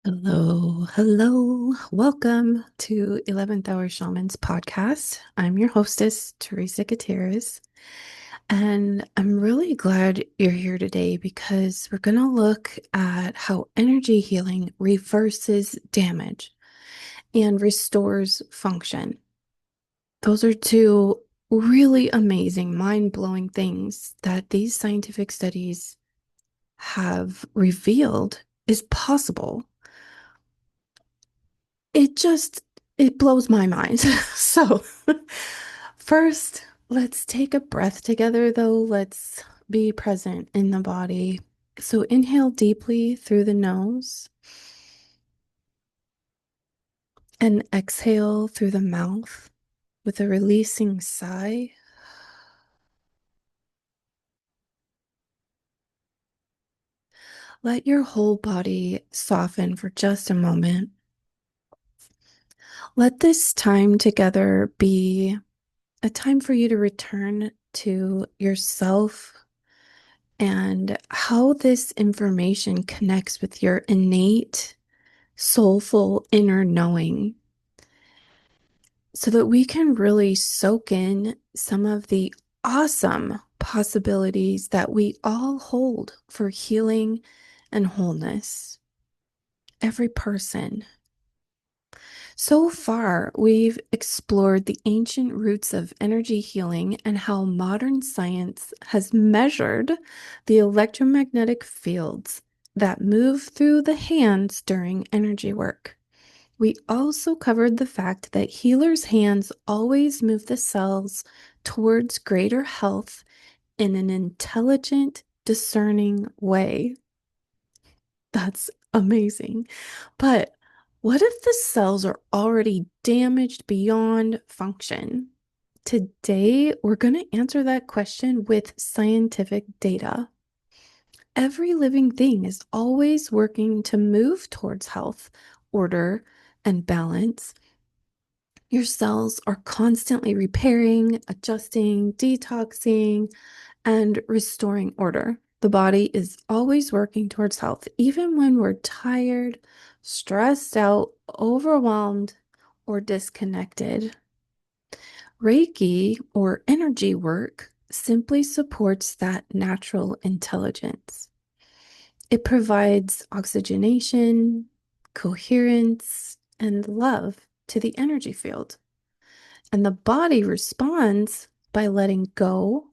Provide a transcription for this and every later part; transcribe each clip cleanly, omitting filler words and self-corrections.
Hello, hello. Welcome to 11th Hour Shamans podcast. I'm your hostess, Theresa Gutierrez, and I'm really glad you're here today because we're going to look at how energy healing reverses damage and restores function. Those are two really amazing, mind-blowing things that these scientific studies have revealed is possible. It just it blows my mind. So, first, let's take a breath together though. Let's be present in the body. So, inhale deeply through the nose and exhale through the mouth with a releasing sigh. Let your whole body soften for just a moment. Let this time together be a time for you to return to yourself and how this information connects with your innate, soulful inner knowing so that we can really soak in some of the awesome possibilities that we all hold for healing and wholeness. Every person. So far, we've explored the ancient roots of energy healing and how modern science has measured the electromagnetic fields that move through the hands during energy work. We also covered the fact that healers' hands always move the cells towards greater health in an intelligent, discerning way. That's amazing. But what if the cells are already damaged beyond function? Today, we're going to answer that question with scientific data. Every living thing is always working to move towards health, order, and balance. Your cells are constantly repairing, adjusting, detoxing, and restoring order. The body is always working towards health, even when we're tired, stressed out, overwhelmed, or disconnected. Reiki or energy work simply supports that natural intelligence. It provides oxygenation, coherence, and love to the energy field. And the body responds by letting go,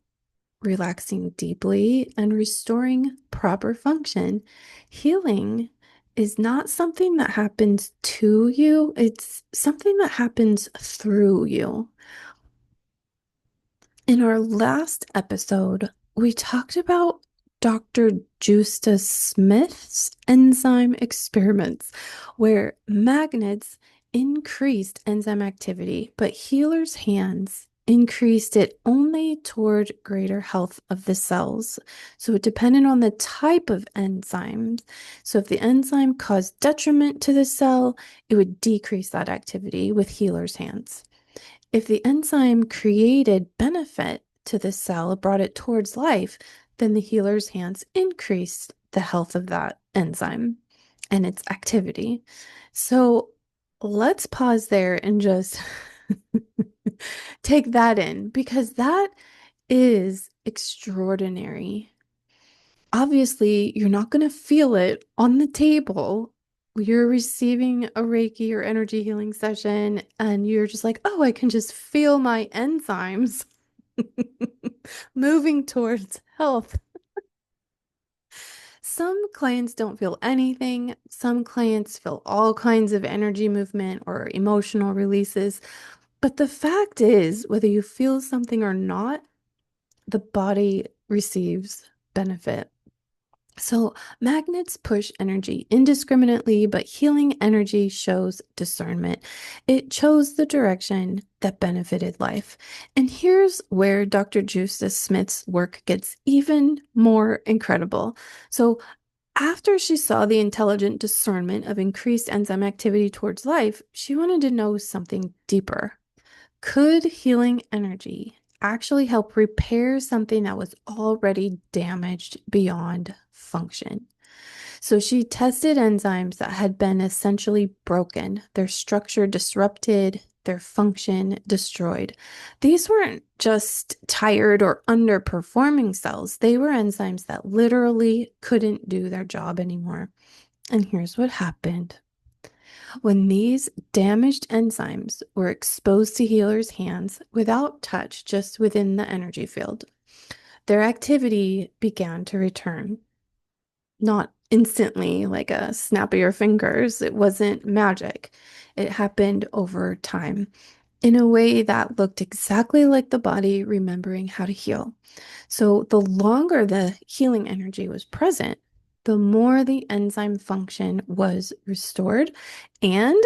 relaxing deeply, and restoring proper function. Healing is not something that happens to you, it's something that happens through you. In our last episode, we talked about Dr. Justa Smith's enzyme experiments, where magnets increased enzyme activity, but healers' hands increased it only toward greater health of the cells. So it depended on the type of enzymes. So if the enzyme caused detriment to the cell, it would decrease that activity with healers' hands. If the enzyme created benefit to the cell, brought it towards life, then the healer's hands increased the health of that enzyme and its activity. So let's pause there and just take that in because that is extraordinary. Obviously, you're not going to feel it on the table. You're receiving a Reiki or energy healing session, and you're just like, oh, I can just feel my enzymes moving towards health. Some clients don't feel anything. Some clients feel all kinds of energy movement or emotional releases. But the fact is, whether you feel something or not, the body receives benefit. So, magnets push energy indiscriminately, but healing energy shows discernment. It chose the direction that benefited life. And here's where Dr. Justice Smith's work gets even more incredible. So, after she saw the intelligent discernment of increased enzyme activity towards life, she wanted to know something deeper. Could healing energy actually help repair something that was already damaged beyond function? So she tested enzymes that had been essentially broken, their structure disrupted, their function destroyed. These weren't just tired or underperforming cells, they were enzymes that literally couldn't do their job anymore. And here's what happened. When these damaged enzymes were exposed to healers' hands without touch, just within the energy field, their activity began to return. Not instantly, like a snap of your fingers. It wasn't magic. It happened over time in a way that looked exactly like the body remembering how to heal. So, the longer the healing energy was present, the more the enzyme function was restored. And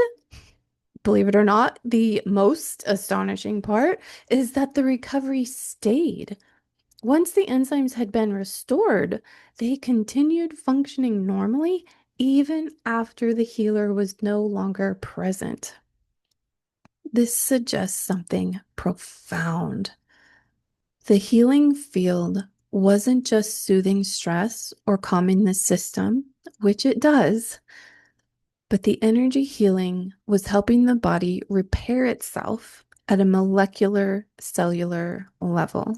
believe it or not, the most astonishing part is that the recovery stayed. Once the enzymes had been restored, they continued functioning normally even after the healer was no longer present. This suggests something profound. The healing field wasn't just soothing stress or calming the system, which it does, but the energy healing was helping the body repair itself at a molecular cellular level.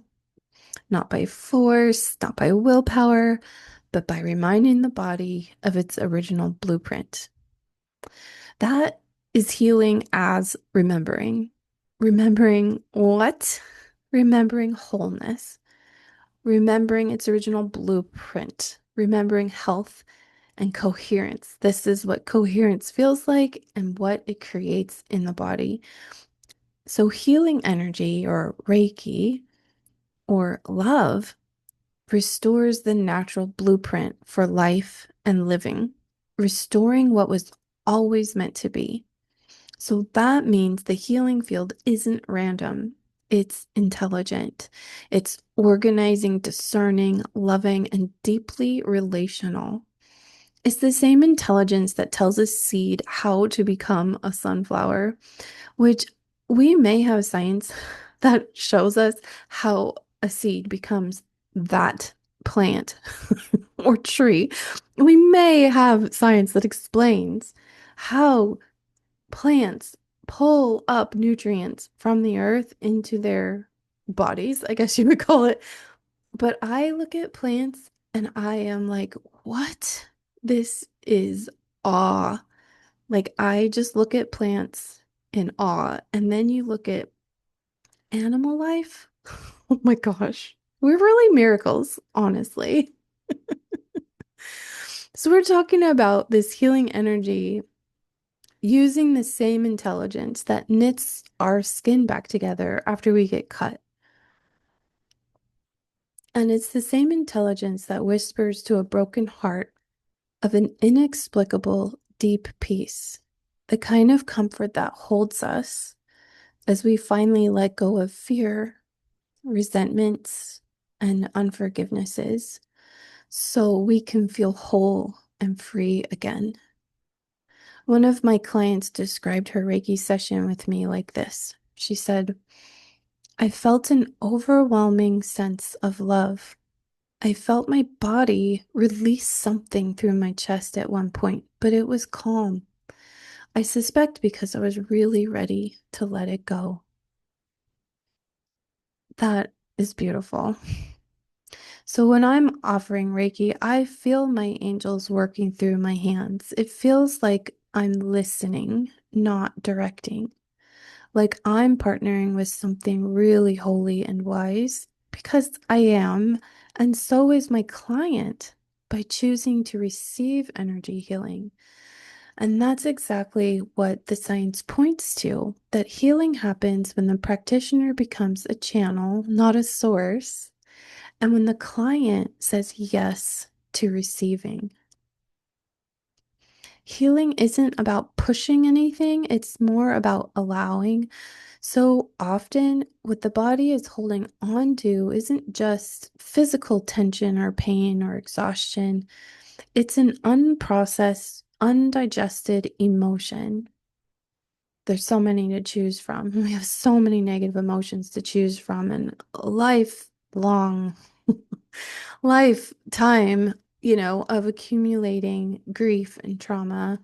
Not by force, not by willpower, but by reminding the body of its original blueprint. That is healing as remembering. Remembering what? Remembering wholeness. Remembering its original blueprint. Remembering health and coherence. This is what coherence feels like and what it creates in the body. So, healing energy or Reiki or love restores the natural blueprint for life and living, restoring what was always meant to be. So that means the healing field isn't random. It's intelligent. It's organizing, discerning, loving, and deeply relational. It's the same intelligence that tells a seed how to become a sunflower, which we may have science that shows us how a seed becomes that plant or tree. We may have science that explains how plants pull up nutrients from the earth into their bodies, I guess you would call it. But I look at plants and I am like, what? This is awe. Like, I just look at plants in awe. And then you look at animal life. Oh my gosh. We're really miracles, honestly. So, we're talking about this healing energy using the same intelligence that knits our skin back together after we get cut. And it's the same intelligence that whispers to a broken heart of an inexplicable, deep peace, the kind of comfort that holds us as we finally let go of fear, resentments, and unforgivenesses so we can feel whole and free again. One of my clients described her Reiki session with me like this. She said, I felt an overwhelming sense of love. I felt my body release something through my chest at one point, but it was calm. I suspect because I was really ready to let it go. That is beautiful. So when I'm offering Reiki, I feel my angels working through my hands. It feels like I'm listening, not directing. Like I'm partnering with something really holy and wise because I am, and so is my client by choosing to receive energy healing. And that's exactly what the science points to, that healing happens when the practitioner becomes a channel, not a source, and when the client says yes to receiving. Healing isn't about pushing anything, it's more about allowing. So often, what the body is holding on to isn't just physical tension or pain or exhaustion, it's an unprocessed, undigested emotion. There's so many to choose from. We have so many negative emotions to choose from, and lifelong lifetime of accumulating grief and trauma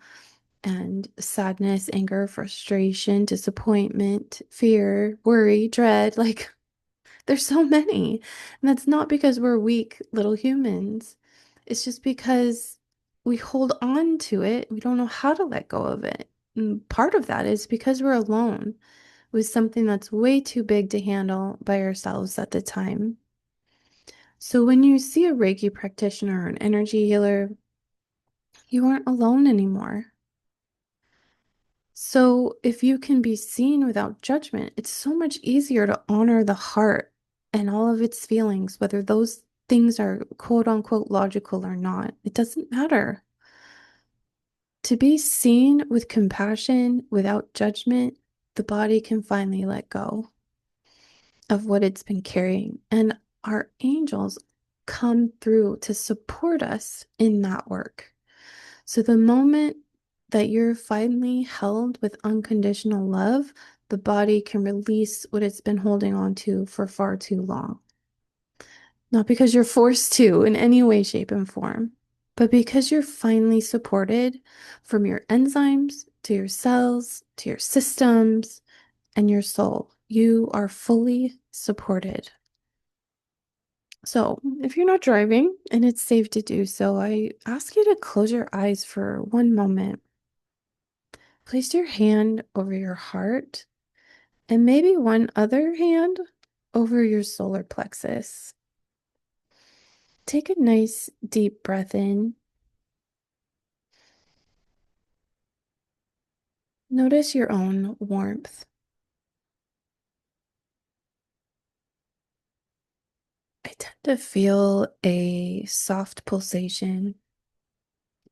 and sadness, anger, frustration, disappointment, fear, worry, dread. Like, there's so many. And that's not because we're weak little humans. It's just because we hold on to it. We don't know how to let go of it. And part of that is because we're alone with something that's way too big to handle by ourselves at the time. So when you see a Reiki practitioner or an energy healer, you aren't alone anymore. So if you can be seen without judgment, it's so much easier to honor the heart and all of its feelings, whether those things are quote unquote logical or not. It doesn't matter. To be seen with compassion without judgment, the body can finally let go of what it's been carrying. And our angels come through to support us in that work. So the moment that you're finally held with unconditional love, the body can release what it's been holding on to for far too long. Not because you're forced to in any way, shape, and form, but because you're finally supported from your enzymes to your cells to your systems and your soul. You are fully supported. So, if you're not driving and it's safe to do so, I ask you to close your eyes for one moment. Place your hand over your heart and maybe one other hand over your solar plexus. Take a nice deep breath in. Notice your own warmth. I tend to feel a soft pulsation,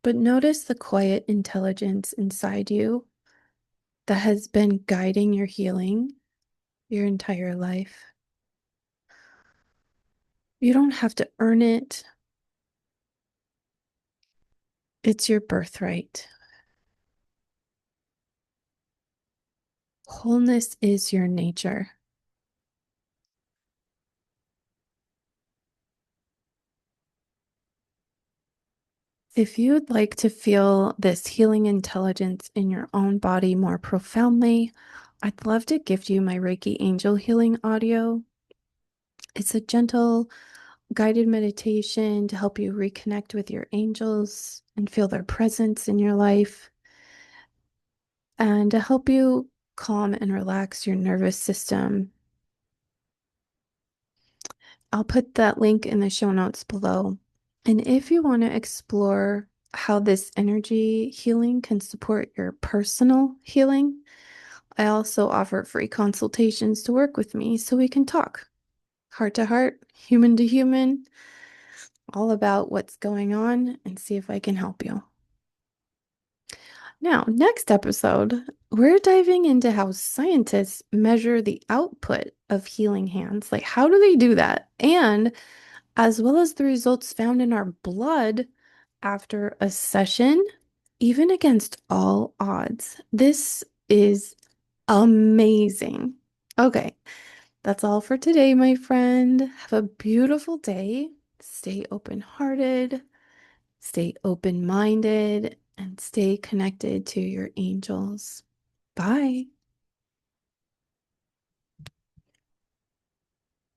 but notice the quiet intelligence inside you that has been guiding your healing your entire life. You don't have to earn it, it's your birthright. Wholeness is your nature. If you'd like to feel this healing intelligence in your own body more profoundly, I'd love to gift you my Reiki Angel Healing audio. It's a gentle, guided meditation to help you reconnect with your angels and feel their presence in your life, and to help you calm and relax your nervous system. I'll put that link in the show notes below. And if you want to explore how this energy healing can support your personal healing, I also offer free consultations to work with me so we can talk heart to heart, human to human, all about what's going on and see if I can help you. Now, next episode, we're diving into how scientists measure the output of healing hands. Like, how do they do that? And as well as the results found in our blood after a session, even against all odds. This is amazing. Okay, that's all for today, my friend. Have a beautiful day. Stay open-hearted, stay open-minded, and stay connected to your angels. Bye.